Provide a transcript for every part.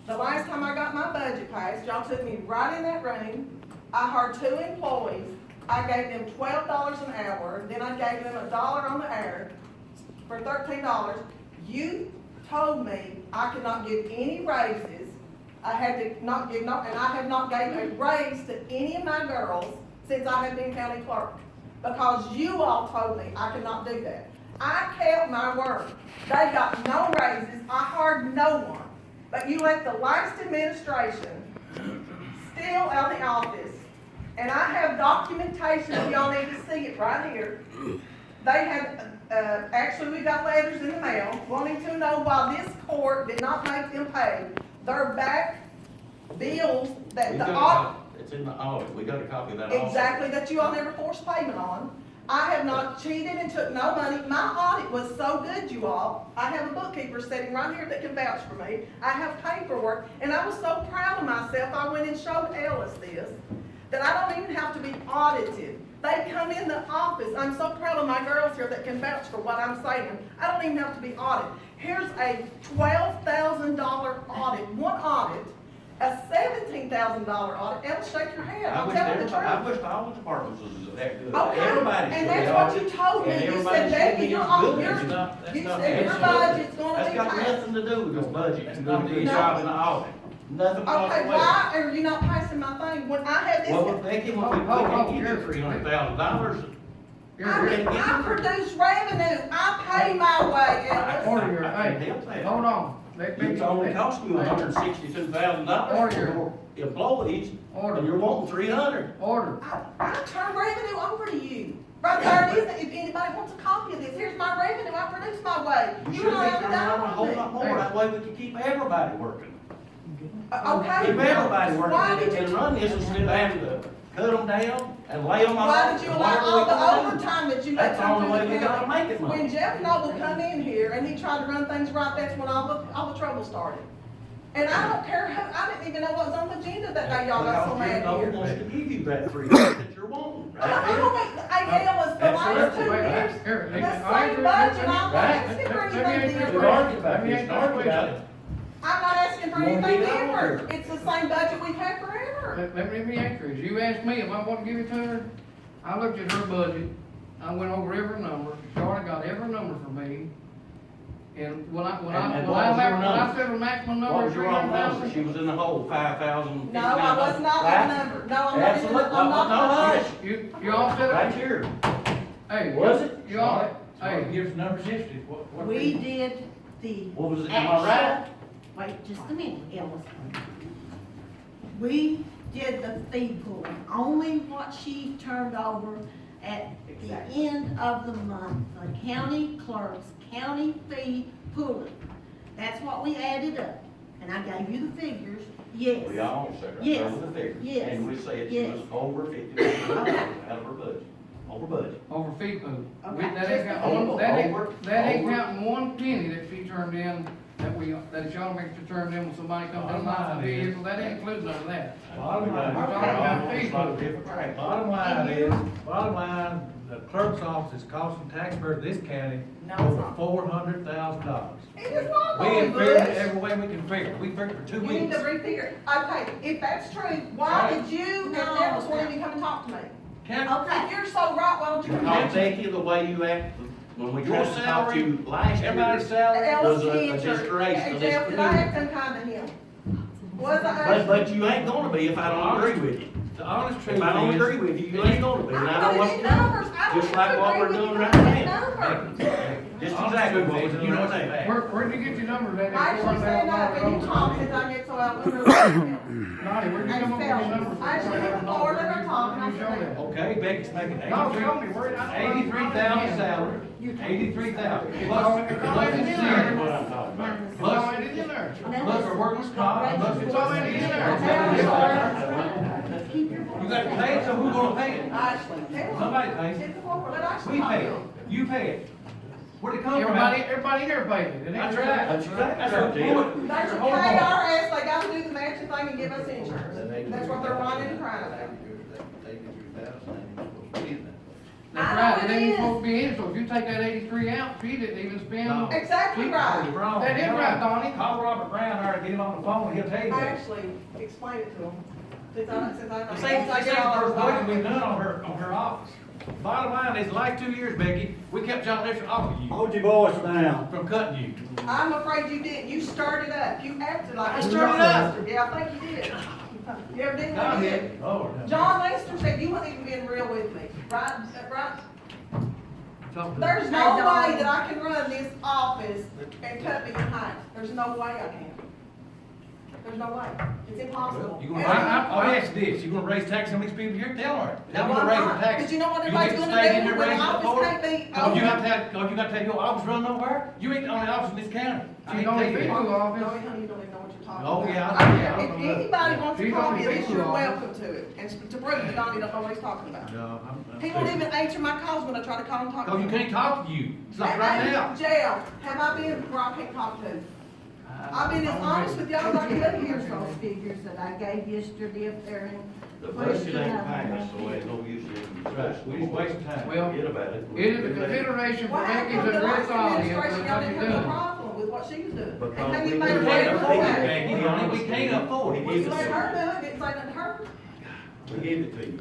The last time I got my budget passed, y'all took me right in that room. I hired 2 employees. I gave them $12 an hour, then I gave them $1 on the hour for $13. You told me I could not give any raises. I had to not give, and I have not gave a raise to any of my girls since I have been county clerk. Because you all told me I could not do that. I kept my word. They got no raises. I hired no one. But you let the last administration steal out the office. And I have documentation, if y'all need to see it right here. They had, actually we got letters in the mail wanting to know why this court did not make them pay their back bills that the audit. It's in the audit, we got a copy of that also. Exactly, that you all never forced payment on. I have not cheated and took no money. My audit was so good, you all. I have a bookkeeper sitting right here that can vouch for me. I have paperwork, and I was so proud of myself. I went and showed Ellis this, that I don't even have to be audited. They come in the office. I'm so proud of my girls here that can vouch for what I'm saying. I don't even have to be audited. Here's a $12,000 audit, one audit, a $17,000 audit. Ellis, shake your head. I'm telling the truth. I wish all the departments was that good. Okay, Everybody and should be that's what audited, you told me. and You everybody said, should Becky, be you're as on, good your, as you. you That's said your not- budget's gonna That's be got passed. nothing to do with this budget, it's not gonna do a No. job in the audit, nothing Okay, whatsoever. why are you not passing my thing? When I had this, Well, Becky, when we can give you $300,000, I produce revenue. I pay my way, Ellis. Order your, I can't hey, help that. hold on. Let me- It's only cost you $162,000 for your employees, and Order. you're wanting 300. Order. I turn revenue over to you. Right there it is. If anybody wants a copy of this, here's my revenue. I produce my way. You You should be and I turning on a whole lot have more, that way we can keep everybody working. Okay. Keep everybody Why working, did and you, run this instead of having to cut them down and lay them off. why did you allow all the overtime that you let That's the come only through way the we gotta county? make it money. When Jeff Noble come in here and he tried to run things right, that's when all the trouble started. And I don't care who, I didn't even know what was on the agenda that day y'all got so mad No one here. wants to give you that 300 that you're wanting, I right? don't think, I yell us the last 2 years, Here, the I same agree. budget, I'm not Right. asking for Let me anything answer We've your different. argued about this, argued about it. I'm not asking for You wanna anything get it over different. It's the same budget we've had forever. Let me answer it. You asked me, am I going to give it to her? I looked at her budget, I went over every number, Charlotte got every number for me. And when I And what was your number? said the maximum What number was is your own number? 300,000. She was in the hole, 5,000. No, I was not Right? in the number. No, I'm not in the, Absolutely. I'm not in the No, budget. You all said Right it? here. Hey. Was it? You all, Hey, hey, give us numbers history, what? We did the. What was it, am I right? Wait just a minute, Ellis. We did the fee pooling, only what she turned over at the end of the month, the county clerk's county fee pooling. That's what we added up, and I gave you the figures, yes. We all said, Yes. over the figure. Yes. And we said she Yes. was over 50% out of her budget, over budget. over fee pool. Okay. That ain't got Over- one, that over- ain't over. counting one penny that she turned in, that y'all make to turn in when somebody comes in line, vehicle, that ain't including none of that. Bottom line, We're talking about fee It's not a pool. different rate. bottom line, the clerk's office is costing taxpayers this county No, it's over not. $400,000. It is not We going have figured it Bush. every way we can figure it, we figured it for 2 You need weeks. to refigure it. Okay, if that's true, why did you and No. Ellis want to come and talk to me? Count- Okay, If you're so right, why don't you come Because talk to me? Becky, the way you acted when we Your tried to talk to you salary, last year. everybody's salary. Ellis was a cancer. disgrace to Hey, this Jeff, did I community. act unkind to him? Was I? But you ain't gonna be if I don't agree with you. The honest truth If I don't agree is, with you, you ain't gonna be, and I know I'm what's putting in numbers. I don't Just like what agree we're with you doing right putting in now. numbers. Just Honest exactly truth what is, we're you doing know right it's now. bad. Where'd you get your numbers at? I actually stand up and you talk since I get so out. Nolly, where'd you I come up with your numbers? I actually hit the floor, let her talk, and I You show said, that. Okay, Becky's making No, show me, 83 where, I. 83,000 salary, 83,000. It's all in Plus there. That's what I'm talking about. It's already in there. plus our workers' comp, plus It's already in there. You got to pay it, so who's gonna pay it? Ashley, tell her. Somebody pays Hit it. the floor, let Ashley We talk. pay it, you pay it. Where'd it come from? Everybody here paid it. It ain't That's just- right. That's right. That's our Jim. point. They should pay our ass, they gotta do the matching thing and give us insurance. That's what they're whining and crying about. That's I right, know it it ain't is. supposed to be in, so if you take that 83 out, she didn't even spend. No. Exactly right. Wrong. That is right, Donnie. Call Robert Brown, our get him on the phone, he'll tell you I that. actually explained it to him. Since I The since same, I the get same all first those budget we documents. done on her office. Bottom line is, the last 2 years, Becky, we kept John Lester off of you, Hold your voice down. from cutting you. I'm afraid you didn't. You stirred it up. You acted like. I you stirred it Lester. up. Yeah, I think you did. You evidently I did. did. Lord. John Lester said you wasn't even being real with me, right? Right? There's no Hey, Dawn. way that I can run this office and cut me in half. There's no way I can. There's no way. It's impossible. You gonna, I'll ask you this, you gonna raise taxes on these people here? Tell her. Tell them No, to I'm raise not. their taxes. But you know what You everybody's get the gonna state in do here when the raising office authority? can't be Oh, you open? got to have, oh, you got to have your office run nowhere? You ain't the only office in this county. I She's ain't on the tell you that. Fiscal No, office. honey, you don't even know what you're talking Oh, about. yeah, If anybody wants to She's call on me the this, Fiscal you're office. welcome to it. And to prove that Donnie don't know what he's talking about. No, He won't even answer my calls when I try to call and talk to Cause you him. can't talk to you. It's like right now. Jail, have I been where I can't talk to? I've been as honest with y'all as I can be here, Here's so. those figures that I gave yesterday if they're in. The budget ain't passed, so ain't no use in Right, we just wasting time. Well, Forget about it. it is a consideration for Why how Becky's come the address last all this, administration, y'all what didn't you're have no doing. problem with what she was doing? Because And then you we made her didn't pay have for to it. pay Becky, the only we can't afford it. We You gave let it her to do it, didn't say nothing to her, you. We gave it to you.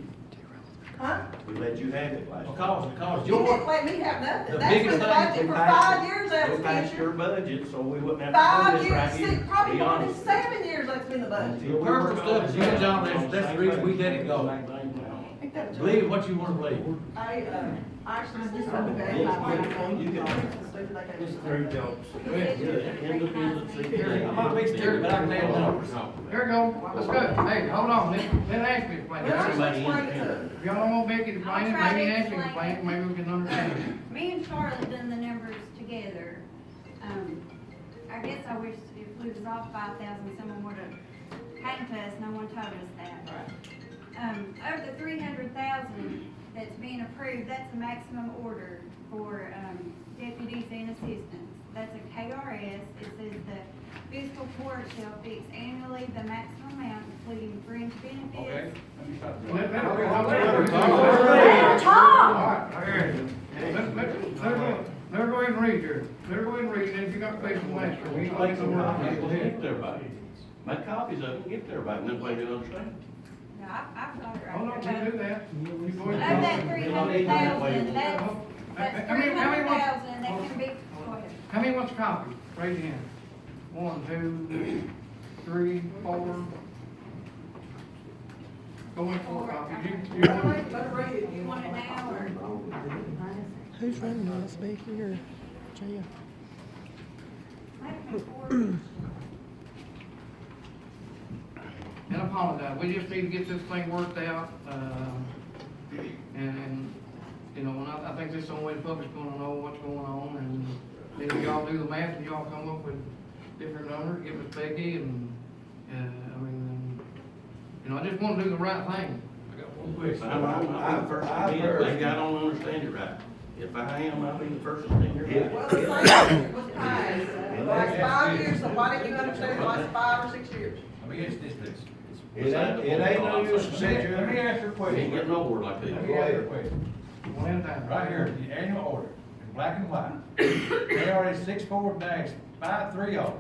huh? We let you have it last time. Because You your, didn't let me have nothing. The That's been biggest the thing budget We for passed 5 it. years, that was We passed Fisher. your budget, so we wouldn't have to 5 do this right years, here. six, probably Be more than honest. 7 years that's been the budget. Until we Purple work stuff on is this good, John, on the that's the same reason we page. let it go. Same thing now. Ain't that a joke? believe what you wanna believe. I actually I just just wanted to verify my phone. You It's three jokes. Independent secretary. I might be stupid, but I can add numbers. Here we go, let's go. Hey, hold on, let Ashley explain Well, it. I should explain it to her. If y'all don't want Becky to explain it, I'll try maybe to Ashley can explain explain it, maybe we can understand it. Me and Charlotte done the numbers together. I guess I wish if we was off 5,000, someone would have came to us, no one told us that. Of the 300,000 that's being approved, that's the maximum order for, deputies and assistants. That's a KRS, it says the fiscal court shall fix annually the maximum amount, including fringe benefits. Okay, let me stop there. Let Let her talk. All right, I hear you. Let her go ahead and read yours. Let her go ahead and read, and then if you got questions, ask her. We Explain ain't some somewhere more, on give this. it to everybody. Make copies of it, give it to everybody, and then way they understand. No, I've got it right Hold on, here. we do that. You go Of ahead that and- 300,000, that's How many wants- 300,000 that can be, go ahead. How many wants a copy? Raise your hand. 1, 2, 3, 4. Go in 4 copies. You Let want her read it. You want it now or? Who's running this, Becky or Jaya? Maybe 4. And apologize, we just need to get this thing worked out, and, you know, and I think this is the only way the public's gonna know what's going on, and then if y'all do the math and y'all come up with different numbers, give us Becky, and, I mean, you know, I just wanna do the right thing. I got one question. I'm the first to admit it, maybe I don't understand it right. If I am, I'll be the first to stand here. Well, the same was passed the last 5 years, so why didn't you understand the last 5 or 6 years? Let me ask this, please. It ain't no use to sit here. Let me ask you a We question. ain't getting nowhere like Let this. me ask you a question. One at a time. Right here, the annual order, in black and white, KRS 64-530.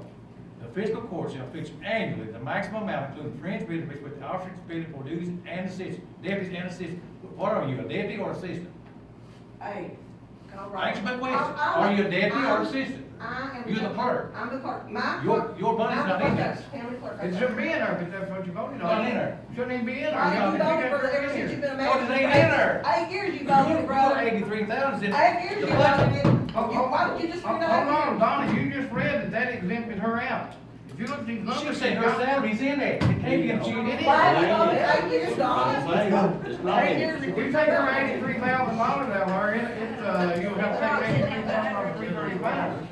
The fiscal court shall fix annually the maximum amount, including fringe benefits, with the officers expended for duties and assistants, deputies and assistants. What are you, a deputy or assistant? Hey, go right. Answer my question. Are you a deputy or assistant? I am. You're the clerk. I'm the clerk. My Your- clerk- your money's my not in clerk, this. county clerk. It shouldn't be in there, because that's what you voted on. Not in there. Shouldn't even be in there. Why Y'all you can voted keep for that the, ever in since there. you've been a What mayor? is ain't in there? 8 years you You voted, put brother. 83,000 in. 8 years the you budget. voted. Why don't you just Hold figure that on, out? Donna, you just read that exempted her out. If you look at these She numbers. said her salary's in there. It can't be imputed. Why you voted 8 years, Don? It's not 8 in years. it. If you take her $83,000 out of her, you'll have to take $83,000 out of 335.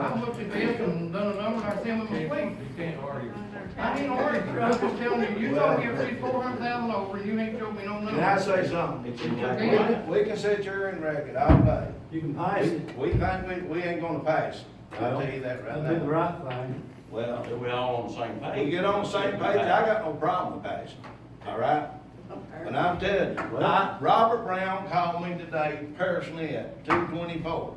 I looked at this and done a number, I said, I'm You complete. can't argue. I didn't argue, I'm just telling you, you told me if she's 400,000 over, and you ain't showed me no number. Can I say something? It's in black and white. We can sit here and wreck it all day. You can pass it. We think we ain't gonna pass it. I'll tell you that right Do the now. right thing. Well, We're all on the same page. we get on the same page, I got no problem with passing, all right? And I'm telling you, Robert Brown called me today personally at 2:24.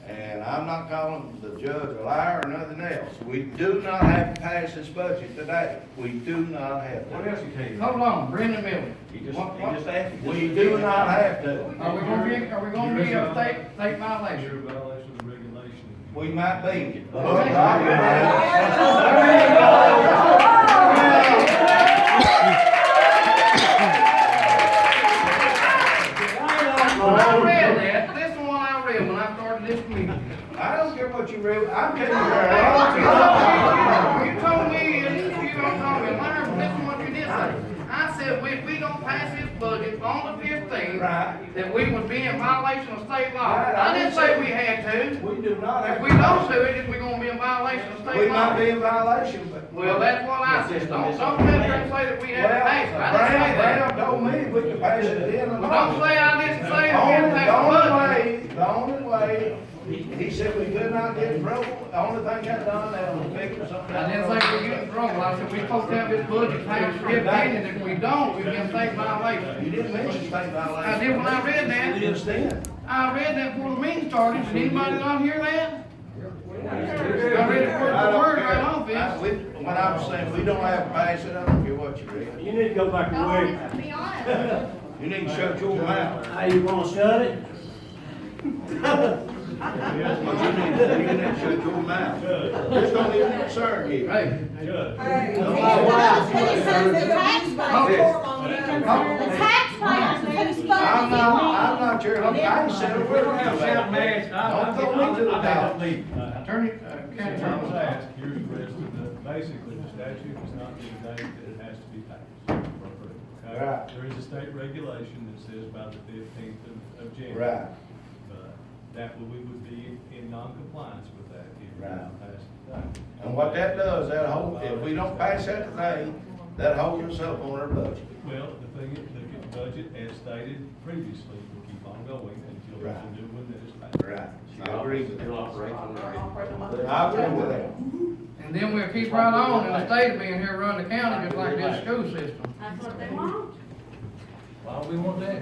and I'm not calling the judge a liar or nothing else. We do not have to pass this budget today. We do not have What to. else you tell you? Hold on, Brendan Miller. He just What- asked. We do not have to. Are we gonna be a state violation? You're a violation of the regulations. We might be. When I read that, this is what I read when I started this meeting. I don't care what you read, I'm telling You told me, you don't tell me, Larry, this is what you did say. I said, we don't pass this budget on the 15th, Right. that we would be in violation of state law. I didn't say we had to. We do not have. If we don't do it, we're gonna be in violation of We state law. might be in violation, but. Well, that's what I said. Don't come here and say that we had to pass it. I didn't say that. Brown told me we could pass it then. Well, don't say I didn't say that we had to pass the budget. The only way, he said we could not get in trouble, the only thing got done, that was figure something out. I didn't say we get in trouble. I said we supposed to have this budget passed for 15, and if we don't, we'll be in state violation. You didn't mention state violation. I did when I read that. You just did. I read that before the meeting started. Did anybody not hear that? I read it word for word right off it. When I was saying we don't have to pass it, I don't care what you read. You need to go back to work. To be honest. You need to shut your mouth. How you gonna shut it? But you need to shut your mouth. This don't even concern you. Hey, Hey. The taxpayers who's I'm funding not, I'm not your, I ain't said a word We're gonna have a shout about match. it. Don't throw me to the dog. attorney, county I was attorney. asked, here's the rest of the, basically, the statute does not give a date that it has to be passed. Okay? Right. There is a state regulation that says by the 15th of January. Right. But that we would be in non-compliance with that if we Right. don't pass it today. And what that does, that hold, if we don't pass that today, that holds us up on our budget. Well, the thing is, the budget, as stated previously, will keep on going until there's a new one that is passed. Right. I agree with Still that. operating on the. I agree with that. And then we'll keep right on in the state of being here run the county just like this school system. That's what they want. Why do we want that?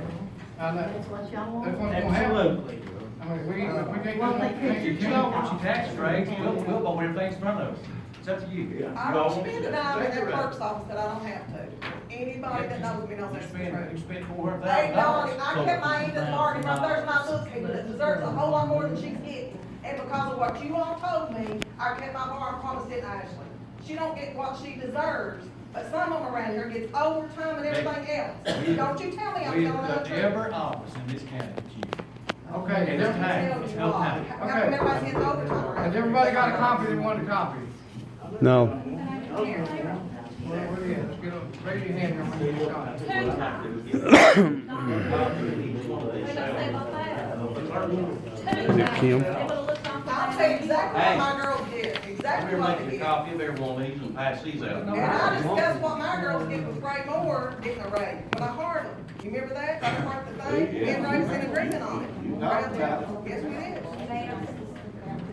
I know. That's what y'all want. That's what's gonna happen. Absolutely. I mean, we can't do Well, that. they You know, once your tax rates, we'll vote everything's in front of us. It's up to you. I don't spend a dime in that clerk's office that I don't have to. Anybody that knows me knows You that's the spend, you truth. spend $400,000. They don't, I kept my end of the bargain, right there's my bookkeeper that deserves a whole lot more than she's getting. And because of what you all told me, I kept my bar and promised it to Ashley. She don't get what she deserves, but some of them around here gets overtime and everything else. Don't you tell me I'm We've telling the got truth. every office in this county that you. Okay, And has it's time, it's no time. How come everybody gets overtime around here? everybody got a copy they wanted a copy? No. Where you at? Let's get up, raise your hand, I'm gonna give you a copy. What you say about that? Kim. I'll tell you exactly what my girls did, exactly We're what making they a did. copy of every one of these and pass these out. And I discussed what my girls did with Ray Moore getting a raise, when I hired him. You remember that? That was part of the thing, me and Ray was in agreement on it. talked about it. Yes, we did.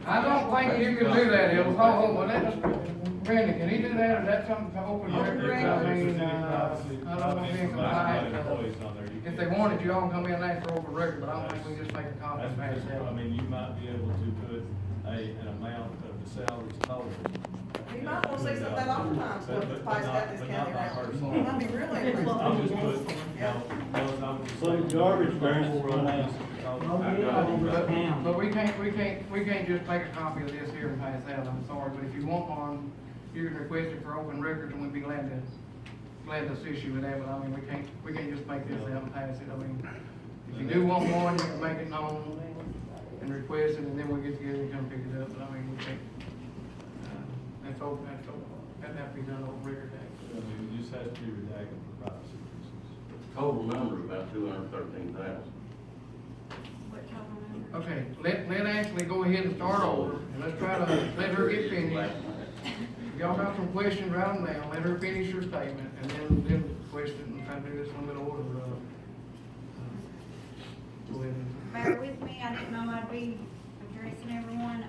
I don't think you can do that, it was, well, that's, Brandon, can he do that, or is that something to open record? I mean, I don't know if he can compliance. If they wanted, you all can come in and ask for open record, but I don't think we can just make a copy and pass it I out. mean, you might be able to put an amount of the salaries total. You might want to see some of that overtime stuff that's priced out this county around. That'd be really interesting. I'm just put, Put garbage barrels run out. But we can't just make a copy of this here and pass out, I'm sorry, but if you want one, you can request it for open records, and we'd be glad to assist you with that, but I mean, we can't just make this out and pass it, I mean, if you do want one, you can make it known and request it, and then we'll get together and come pick it up, but I mean, we can't, that's open, that'd have to be done over record act. I mean, it just has to be redacted for privacy reasons. Total number is about 213,000. Okay, let Ashley go ahead and start over, and let's try to let her get finished. If y'all got some questions, write them down, let her finish her statement, and then question, and try to do this in a little order, go ahead and- Bear with me, I didn't know I'd be addressing everyone,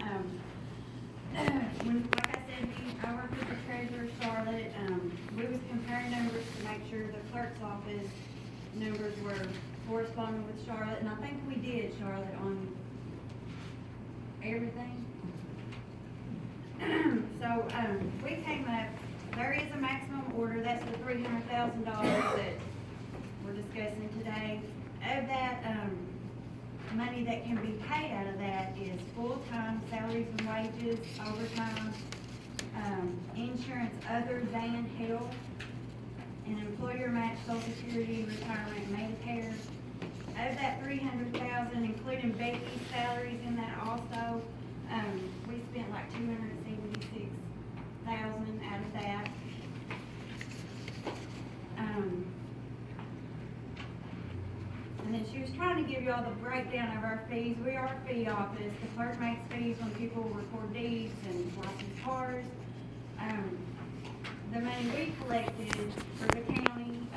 when, like I said, I worked with the treasurer, Charlotte, we was comparing numbers to make sure the clerk's office numbers were corresponding with Charlotte, and I think we did, Charlotte, on everything. So, we came up, there is a maximum order, that's the $300,000 that we're discussing today. Of that, money that can be paid out of that is full-time salaries and wages, overtime, insurance other than health, and employer match, social security, retirement, Medicare. Of that $300,000, including Becky's salaries in that also, we spent like $276,000 out of that. And then she was trying to give you all the breakdown of our fees. We are a fee office. The clerk makes fees when people record deeds and license cars. The money we collected for the county,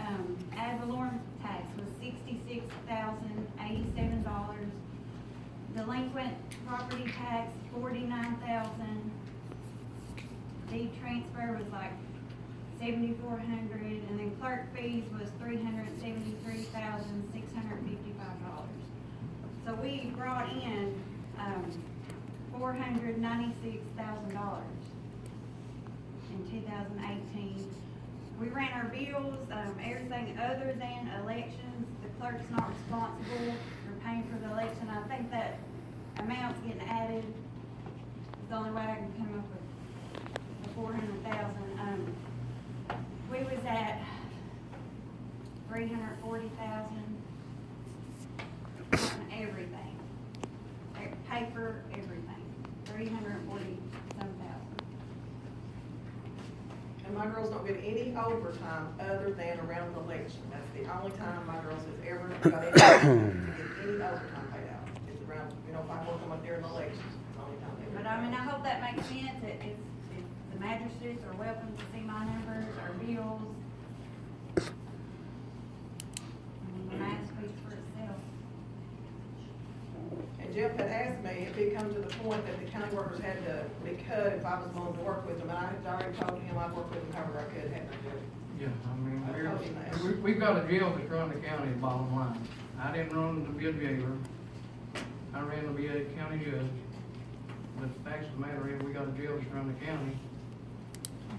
ad valorem tax was $66,087. Delinquent property tax, $49,000. Deed transfer was like $7,400, and then clerk fees was $373,655. So we brought in, $496,000 in 2018. We ran our bills, everything other than elections. The clerk's not responsible for paying for the election. I think that amount's getting added. It's the only way I can come up with the $400,000. We was at $340,000 on everything, paper, everything, $340,000. And my girls don't get any overtime other than around the election. That's the only time my girls has ever got any overtime paid out. It's around, if I work them up there in the elections, it's the only time they. But I mean, I hope that makes sense. If the magistrates are welcome to see my numbers, our bills. I mean, the math speaks for itself. And Jeff had asked me if it come to the point that the county workers had to be cut if I was willing to work with them, and I had already told him I'd work with them however I could, hadn't I, Jeff? Yeah, I mean, I told him that. we've got a jail that's run the county, bottom line. I didn't run to be a jailer. I ran to be a county judge. But the fact of the matter is, we got a jail that's run the county.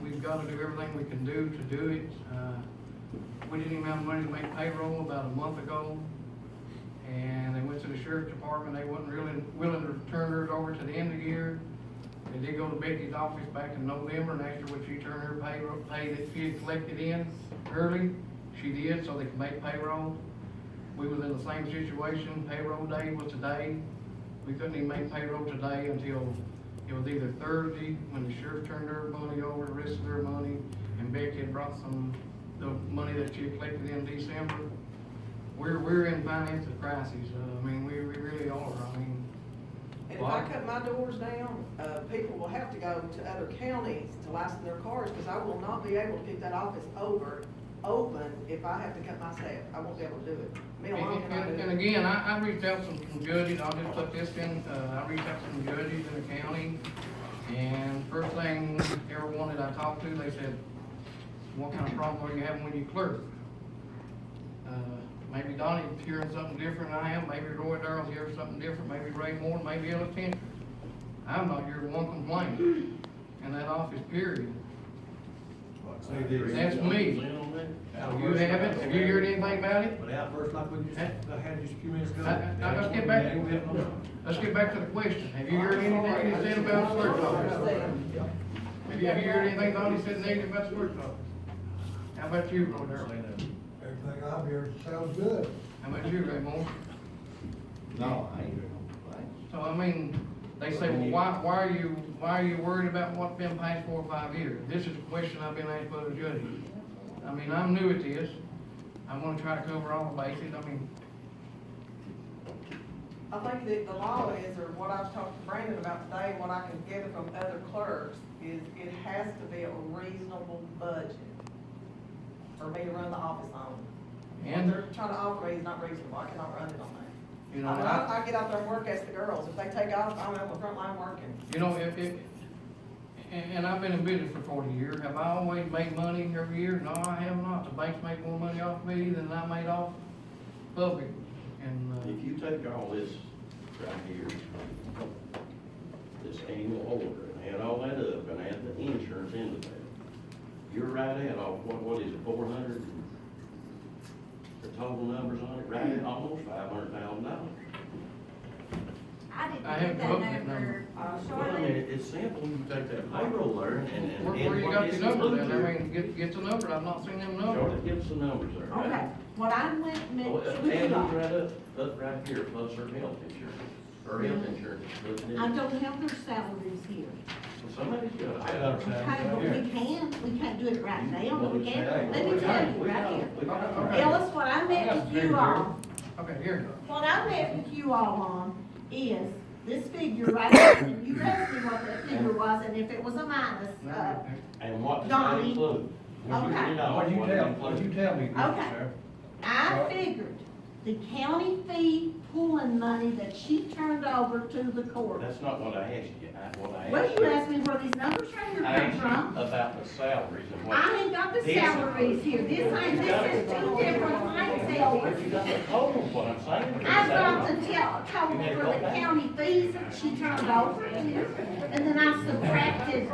We've got to do everything we can do to do it. We didn't even have money to make payroll about a month ago. And they went to the sheriff's department. They wasn't really willing to turn hers over to the end of the year. They did go to Becky's office back in November and asked her would she turn her pay that she had collected in early. She did, so they could make payroll. We was in the same situation. Payroll day was today. We couldn't even make payroll today until it was either Thursday when the sheriff turned her money over, the rest of their money, and Becky had brought the money that she had collected in December. We're in financial crisis. I mean, we really are. I mean, And if I cut my doors down, people will have to go to other counties to license their cars, because I will not be able to keep that office open if I have to cut my staff. I won't be able to do it. Me alone cannot do it. and again, I reached out to some judges. I'll just put this in. I reached out to some judges in the county, and first thing everyone that I talked to, they said, "What kind of problem are you having when you clerk?" Maybe Donnie's hearing something different than I am. Maybe Roy Darrell's hearing something different. Maybe Ray Moore. Maybe Ella Tinter. I'm not hearing one complaint in that office, period. Say this. That's me. You haven't? Have you heard anything about it? But outburst like we just had just a few minutes ago. Let's get back. Let's get back to the question. Have you heard anything he said about the clerk's office? Have you heard anything Donnie said negative about the clerk's office? How about you, Roy Darrell? Everything I've heard sounds good. How about you, Ray Moore? No, I ain't heard no complaints. So, I mean, they say, well, why are you worried about what's been past 4 or 5 years? This is a question I've been asked by the judges. I mean, I'm new at this. I'm gonna try to cover all the bases. I mean, I think that the law is, or what I've talked to Brandon about today, and what I can gather from other clerks, is it has to be a reasonable budget for me to run the office on. And- What they're trying to offer me is not reasonable. I cannot run it on that. you know, I mean, I get out there and work as the girls. If they take off, I'm on the front line working. you know, and I've been in business for 40 years. Have I always made money every year? No, I have not. The banks make more money off me than I made off public. And, If you take all this right here, this annual order and add all that up and add the insurance into that, you're right at, what is it, 400? The total numbers on it, right at almost $500,000. I didn't I haven't get that looked at number, Well, I mean, Charlotte. it's simple, you take that payroll there and. Where you got the number then? I mean, get the number, I've not seen them numbers. Charlotte, give us the numbers there, right? Okay, what I went and Oh, mentioned and to these y'all, right up right here, plus her health insurance, her health insurance is put in. I don't have their salaries here. Well, somebody's got I to got have. her Okay, but salary we can't do it right now, but we can, Hey, let me tell you, We right got here. it, we got it. Okay. Ellis, what I met with you all, Okay, here. what I met with you all on is this figure right here, and you asked me what that figure was, and if it was a minus, And what does that Donnie. include? Okay. What'd you tell me, Okay. sir? I figured the county fee pooling money that she turned over to the court. That's not what I asked you, what I Well, asked you you. asked me where these numbers right here I come asked from. you about the salaries and what. I ain't got the This- salaries here, this is two different line But tables. you got the total, what I'm saying. for the I've got salaries. the total for the county fees that she turned over here, and then I subtracted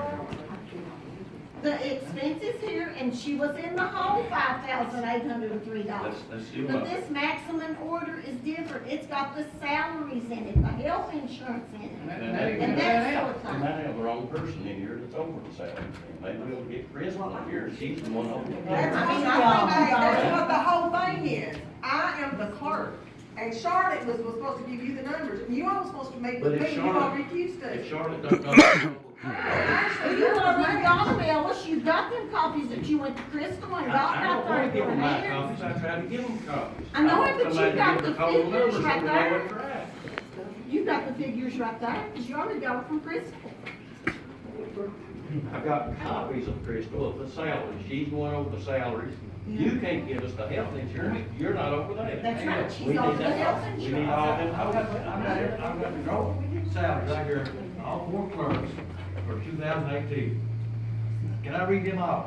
the expenses here, and she was in the whole $5,803. Let's see But what. this maximum order is different, it's got the salaries in it, the health insurance in it, and that sort of We thing. might have the wrong person in here that's over the salary. Maybe we'll get Chris on here, she's the one over. That's what the whole thing is. I am the clerk, and Charlotte was supposed to give you the numbers, and you all were supposed to meet But with if me, you all Charlotte, refused to. if Charlotte don't know. Well, you already got them, Ellis, you got them copies that you went to Crystal and got I right don't there wanna in give your them my hands. copies, I try to give them copies. I know it, want but you somebody to got give the the total figures numbers so right we know there. what's right. You got the figures right there, because you already got it from Crystal. I got copies of Crystal of the salaries, she's going over the salaries. You can't give us the health insurance, you're not over there. That's right, We she's need on the that. health We need insurance. all them. I've got the gross salaries right here, all four clerks for 2018. Can I read them off?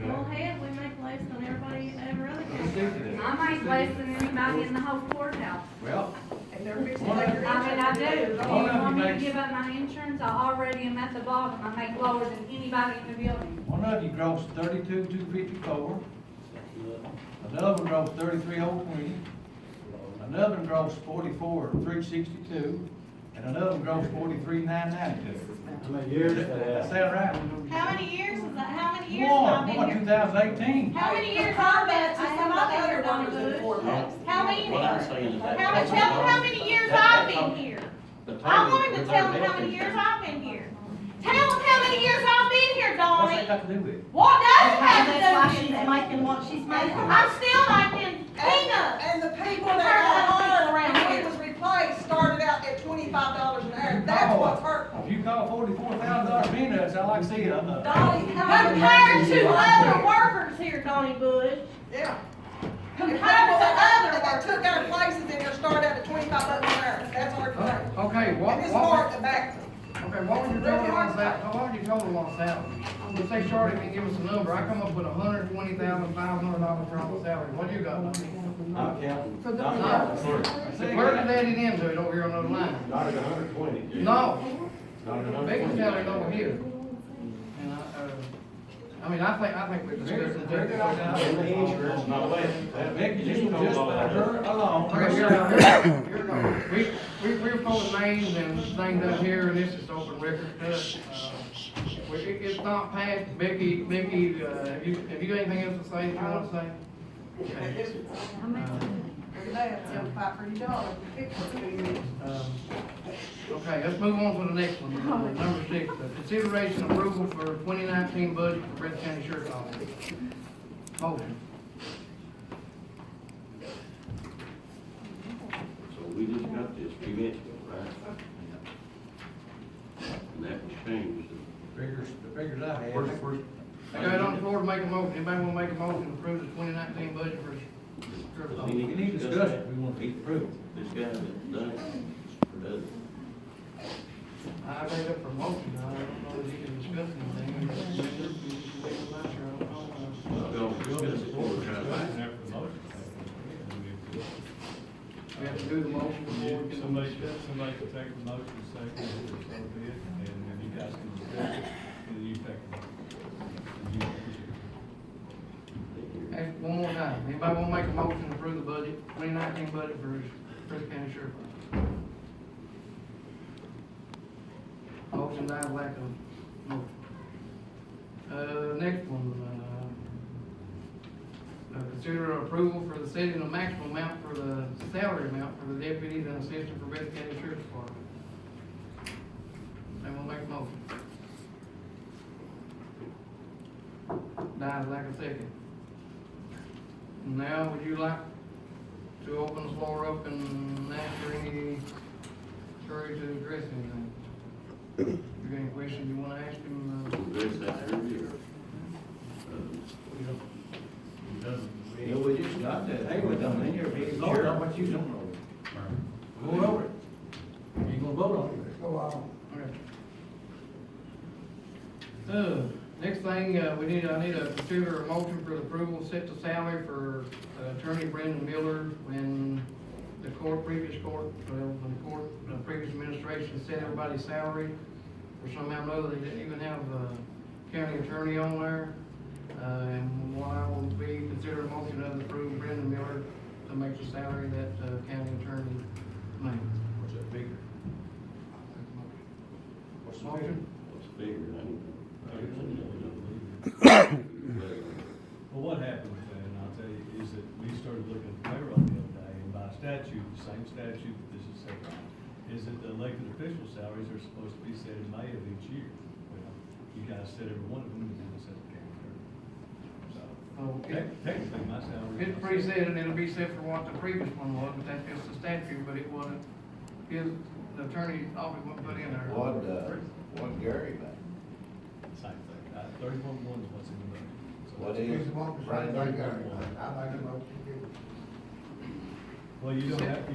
Well, Okay. heck, we make less than everybody, every other Let's stick to county. this. I make less than anybody in the whole courthouse. Well, And they're fixing One to of- take your I mean, I do. insurance. Do you One of want you me to makes- give up my insurance? I already am at the bottom. I make lower than anybody in the building. one of you grossed 32,254. Another one grossed 33,020. Another one grossed 44,362. And another one grossed 43,992. How many years That that? sound right? How many years is that? How many years have I One, been here? 2018. How many years have I been here, Donnie Bush? How many? What I'm saying is that. Tell them how many years I've been here. The I total wanted to with tell our them how health many years insurance. I've been here. Tell them how many years I've been here, What's that Donnie. got to do with it? What does it have That's why to do she's with it? making what she's making. I'm still making peanuts. And the people Compared to that the are hired people around when here. it was replaced started out at $25 an hour. That's what's hurtful. If you call $44,000 peanuts, I like to see it. I'm not. Donnie, how many Compared to years- other workers here, Donnie Bush. Yeah. Compared If to people that other that workers. took our places in there started out at $25 an hour. That's hard to say. Okay, And it's hard to back them. Okay, what was your total on salary? What was your total on salary? Let's say Charlotte can give us a number, I come up with $120,500 for all the salary, what do you got? I'm counting. For the not clerks. clerk. Where did that into it over here on the line? Not at 120. Jim. No, Not at 120. Becky's salary over here. And I mean, I think we're discussing And the insurance, no way. Becky, just by her alone. Okay, here we go. We're pulling names and things up here, and this is open record stuff. It's not passed. Becky, have you got anything else to say that you want to say? Okay. Every day I tell them fight for your dollar. Pick for 2 years. Okay, let's move on to the next one. Number 6, consideration approval for 2019 budget for Breathitt County Sheriff's Office. Motion. So we just got this few minutes ago, right? And that was changed. The figures I had. First. I got it on the floor to make a motion. Anybody want to make a motion to approve the 2019 budget for Sheriff's We Office? We need to discuss it. We want to be approved. This guy that's done it, or does it. I made up for motion. I don't know if you can discuss anything. Well, we'll discuss it before we try to find it. We have to do the motion before we can. Somebody can take the motion, second, or so be it, and then you guys can discuss it, and then you take the motion. Ask one more time, anybody wanna make a motion to approve the budget, 2019 budget for Chris County Sheriff? Motion dies lack of motion. Next one, consider approval for the setting of maximum amount for the salary amount for the deputies and assistant for Breathitt County Sheriff's Department. Anyone make a motion? Dies lack of second. Now, would you like to open the floor up and answer any, sorry to address anything? If you got any questions you wanna ask him, Address that earlier. Yeah, we just got that, hey, we done in here, being Vote sure. on what you don't know. Go over it. You gonna vote on it? Let's go on. okay. Next thing, I need to consider a motion for the approval, set the salary for Attorney Brendan Miller when the previous administration set everybody's salary. For somehow or another, they didn't even have the county attorney on there. And what I will be consider a motion of approve Brendan Miller to make the salary that county attorney made. What's that figure? What's the motion? What's the figure? Well, what happened with that, and I'll tell you, is that we started looking at payroll the other day, and by statute, the same statute that this is set by, is that the elected official salaries are supposed to be set in May of each year. Well, you guys set every one of them, and then set the county clerk. So, technically, my salary. It's pretty set, and it'll be set for what the previous one was, but that's just the statute, but it wasn't, the attorney office wasn't put in there. What Gary back? Same thing, 31-1 is what's in the budget. So What that's- is? He's the one that's right there, Gary. I make a motion to give. Well, you don't have to,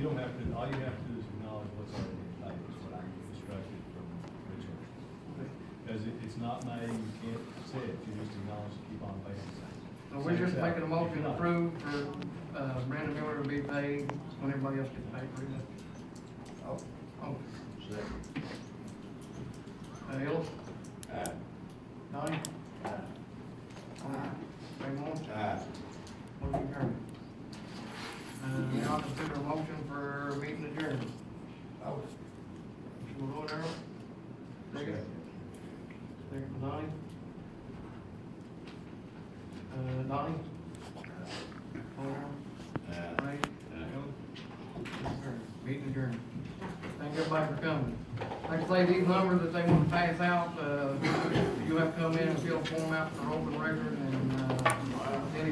all you have to do is acknowledge what's already in place, is what I instructed from Richard. Because it's not made, you can't say it, you just acknowledge to keep on paying the same. So we're just making a motion to approve for, Brandon Miller to be paid when everybody else gets paid for it. Oh, Oh, second. Ellis, Aye. Donnie, Aye. Ray Moore, Aye. motion carried. Now I'll consider a motion for meeting adjourned. Oh, Mr. Malone, Earl? Second. Second for Donnie. Donnie? Earl? Ray? Ellis? Motion carried. Meeting adjourned. Thank everybody for coming. Like I say, these numbers that they want to pass out, you have to come in and fill a form out for open record, and, then